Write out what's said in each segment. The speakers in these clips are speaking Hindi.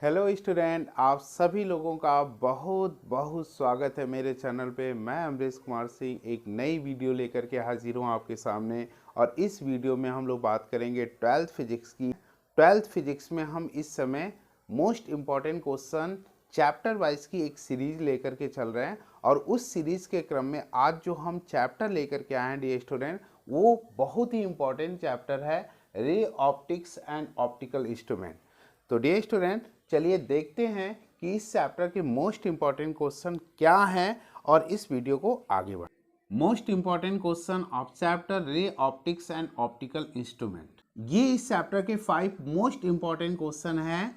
हेलो स्टूडेंट, आप सभी लोगों का बहुत बहुत स्वागत है मेरे चैनल पे। मैं अमरीश कुमार सिंह एक नई वीडियो लेकर के हाजिर हूँ आपके सामने। और इस वीडियो में हम लोग बात करेंगे 12th फिजिक्स की। 12th फिजिक्स में हम इस समय most important question chapter wise की एक सीरीज लेकर के चल रहे हैं। और उस सीरीज के क्रम में आज जो हम चैप्टर लेकर के आए हैं डियर स्टूडेंट, वो बहुत ही इम्पॉर्टेंट चैप्टर है, रे ऑप्टिक्स एंड ऑप्टिकल इंस्ट्रूमेंट। तो डियर स्टूडेंट, चलिए देखते हैं कि इस चैप्टर के मोस्ट इंपॉर्टेंट क्वेश्चन क्या हैं और इस वीडियो को आगे बढ़। Most important question of chapter ray optics and optical instrument, ये इस चैप्टर के 5 मोस्ट इंपॉर्टेंट क्वेश्चन हैं।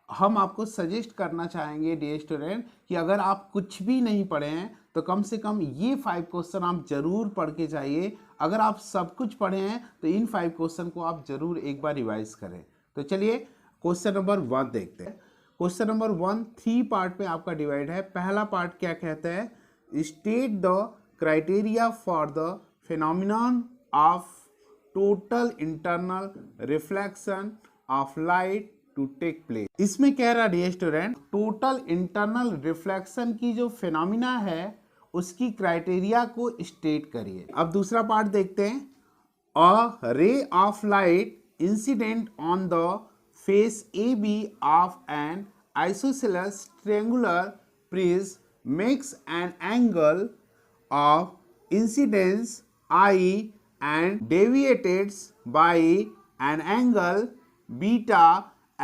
हम आपको सजेस्ट करना चाहेंगे डियर स्टूडेंट कि अगर आप कुछ भी नहीं पढ़े हैं तो कम से कम ये 5 क्वेश्चन आप जरूर पढ़ के जाइए। अगर आप सब कुछ पढ़े हैं तो इन 5 क्वेश्चन को आप जरूर एक बार रिवाइज करें। तो चलिए क्वेश्चन नंबर 1 देखते हैं। क्वेश्चन नंबर 1 3 पार्ट में आपका डिवाइड है। पहला पार्ट क्या कहता है, state the criteria for the phenomenon of total internal reflection of light to take place. इसमें कह रहा है स्टूडेंट, टोटल इंटरनल रिफ्लेक्शन की जो फिनोमिना है उसकी क्राइटेरिया को स्टेट करिए। अब दूसरा पार्ट देखते हैं। A ray of light incident on the face AB of an isosceles triangular prism makes an angle of incidence I and deviates by an angle beta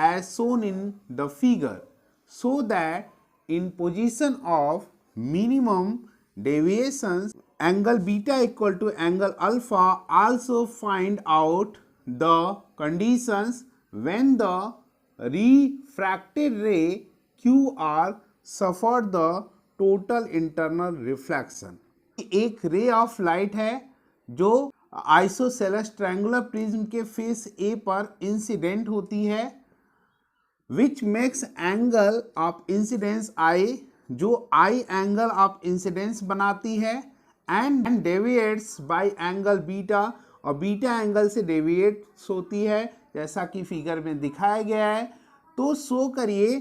as shown in the figure, so that in position of minimum deviations angle beta equal to angle alpha. Also find out the conditions when the refracted ray QR suffered the total internal reflection। एक रे ऑफ लाइट है जो आइसोसेलेस ट्रायंगुलर प्रिज्म के फेस ए पर इंसिडेंट होती है, which makes angle of incidence I, जो आई एंगल ऑफ इंसिडेंस बनाती है, and deviates by angle beta, और बीटा एंगल से डेविएट्स होती है जैसा कि फिगर में दिखाया गया है। तो शो करिए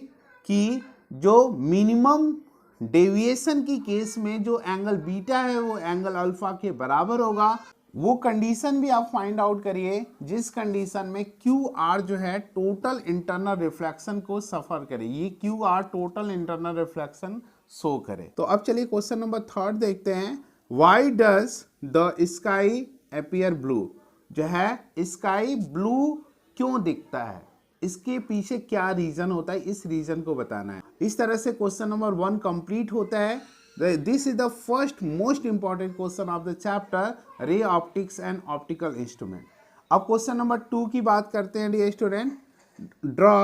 कि जो मिनिमम डेविएशन की केस में जो एंगल बीटा है वो एंगल अल्फा के बराबर होगा। वो कंडीशन भी आप फाइंड आउट करिए जिस कंडीशन में क्यू आर जो है टोटल इंटरनल रिफ्लेक्शन को सफर करे, ये Q R total internal reflection show करे। तो अब चलिए क्वेश्चन नंबर 3 देखते हैं। Why does the sky appear blue, जो है स्काई ब्लू क्यों दिखता है, इसके पीछे क्या रीजन होता है, इस रीजन को बताना है। इस तरह से क्वेश्चन नंबर 1 कंप्लीट होता है। This is the first most important question of the chapter ray optics and optical instrument. अब क्वेश्चन नंबर 2 की बात करते हैं dear student. Draw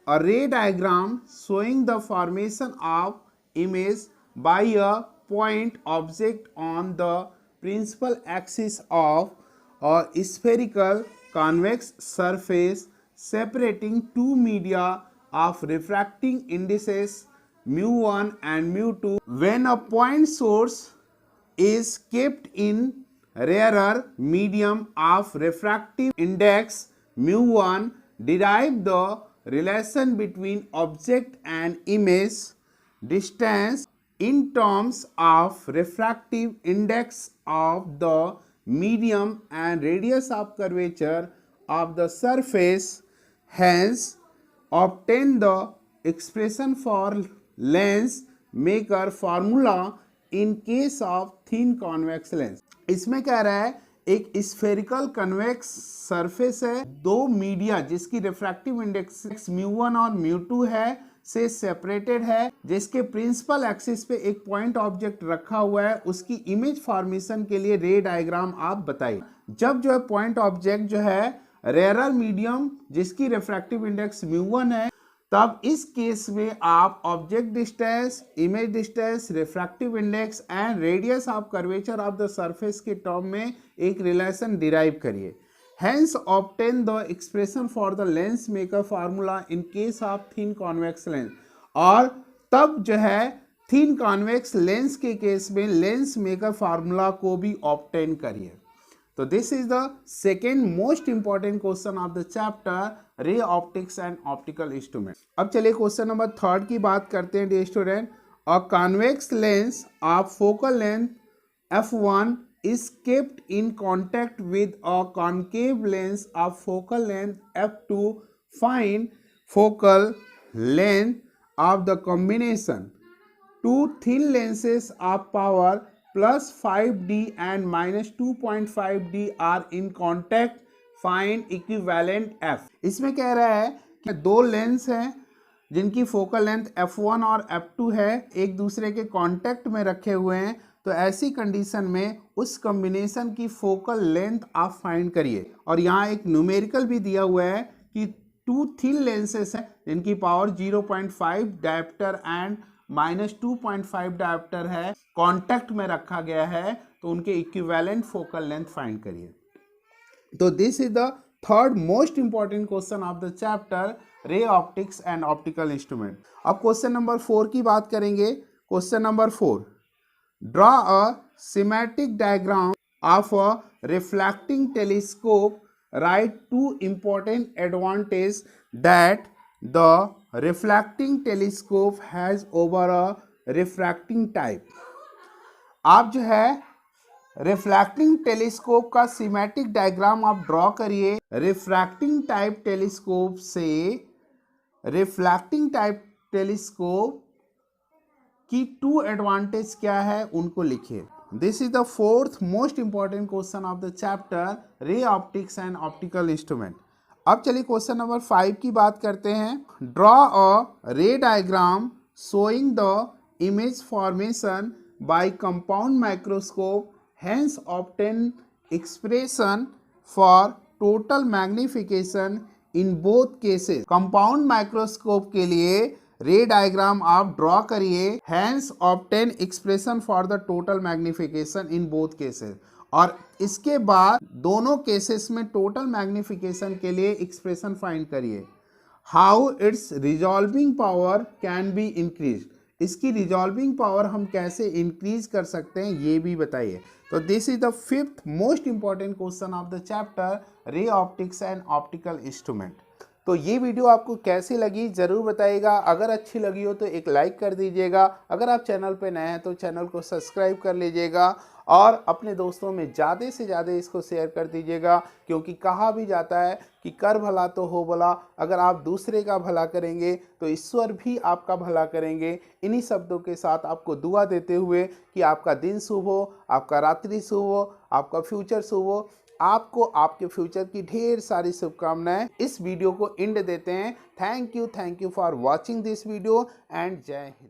a ray diagram showing the formation of image by a point object on the principal axis of a spherical convex surface separating two media of refracting indices mu1 and mu2. When a point source is kept in rarer medium of refractive index mu1, derive the relation between object and image distance in terms of refractive index of the medium and radius of curvature of the surface. Hence obtain the expression for lens maker formula in case of thin convex lens। इसमें कह रहा है एक स्फेरिकल कन्वेक्स सरफेस है, दो मीडिया जिसकी रिफ्रैक्टिव इंडेक्स म्यू1 और म्यू2 है से सेपरेटेड है, जिसके प्रिंसिपल एक्सिस पे एक पॉइंट ऑब्जेक्ट रखा हुआ है, उसकी इमेज फॉर्मेशन के लिए रे डायग्राम आप बताइए। जब जो है पॉइंट ऑब्जेक्ट जो है रेरर मीडियम जिसकी रिफ्रैक्टिव इंडेक्स म्यू1 है, तब इस केस में आप object distance, image distance, refractive index and radius of curvature of the surface के टर्म में एक रिलेशन डिराइव करिए। Hence obtain the expression for the lens maker formula in case of thin convex lens। और तब जो है thin convex lens के केस में लेंस मेकर फार्मूला को भी ऑब्टेन करिए। तो this is the second most important question of the chapter ray optics and optical instrument. अब चलिए क्वेश्चन नंबर 3 की बात करते हैं dear student. A convex lens of focal length f1 is kept in contact with a concave lens of focal length f2. Find focal length of the combination. Two thin lenses of power plus 5D and minus 2.5D are in contact. Find equivalent f. इसमें कह रहा है कि दो लेंस हैं जिनकी फोकल लेंथ f1 और f2 है, एक दूसरे के कांटेक्ट में रखे हुए हैं। तो ऐसी कंडीशन में उस कॉम्बिनेशन की फोकल लेंथ आप फाइंड करिए। और यहाँ एक न्यूमेरिकल भी दिया हुआ है कि टू थिन लेंसेस हैं जिनकी power 0.5 dioptre and minus 2.5 dioptre है, कांटेक्ट में रखा गया है, तो उनके इक्विवेलेंट फोकल लेंथ फाइंड करिए। तो this is the third most important question of the chapter ray optics and optical instrument. अब क्वेश्चन नंबर 4 की बात करेंगे। Question number 4, draw a schematic diagram of a refracting telescope. Write two important advantages that the refracting telescope has over a refracting type. आप जो है रिफ्रैक्टिंग टेलीस्कोप का सीमेटिक डायग्राम आप ड्रॉ करिए। रिफ्रैक्टिंग टाइप टेलीस्कोप से रिफ्रैक्टिंग टाइप टेलीस्कोप की टू एडवांटेज क्या है उनको लिखिए। This is the fourth most important question of the chapter ray optics and optical instrument. अब चलिए क्वेश्चन नंबर 5 की बात करते हैं। Draw a ray diagram showing the image formation by compound microscope, hence obtain expression for total magnification in both cases. Compound microscope के लिए रे डायग्राम आप ड्रॉ करिए, hence obtain expression for the total magnification in both cases। और इसके बाद दोनों केसेस में टोटल मैग्निफिकेशन के लिए एक्सप्रेशन फाइंड करिए। How it's resolving power can be increase, इसकी रिजॉल्विंग पावर हम कैसे इंक्रीज कर सकते हैं ये भी बताइए। तो this is the fifth most important question of the chapter ray optics and optical instrument. तो ये वीडियो आपको कैसी लगी ज़रूर बताइएगा। अगर अच्छी लगी हो तो एक लाइक कर दीजिएगा। अगर आप चैनल पे नए हैं तो चैनल को सब्सक्राइब कर लीजिएगा और अपने दोस्तों में ज़्यादा से ज़्यादा इसको शेयर कर दीजिएगा, क्योंकि कहा भी जाता है कि कर भला तो हो भला। अगर आप दूसरे का भला करेंगे तो ईश्वर भी आपका भला करेंगे। इन्हीं शब्दों के साथ आपको दुआ देते हुए कि आपका दिन शुभ हो, आपका रात्रि शुभ हो, आपका फ्यूचर शुभ हो, आपको आपके फ्यूचर की ढेर सारी शुभकामनाएं। इस वीडियो को एंड देते हैं। Thank you for watching this video and जय हिंद।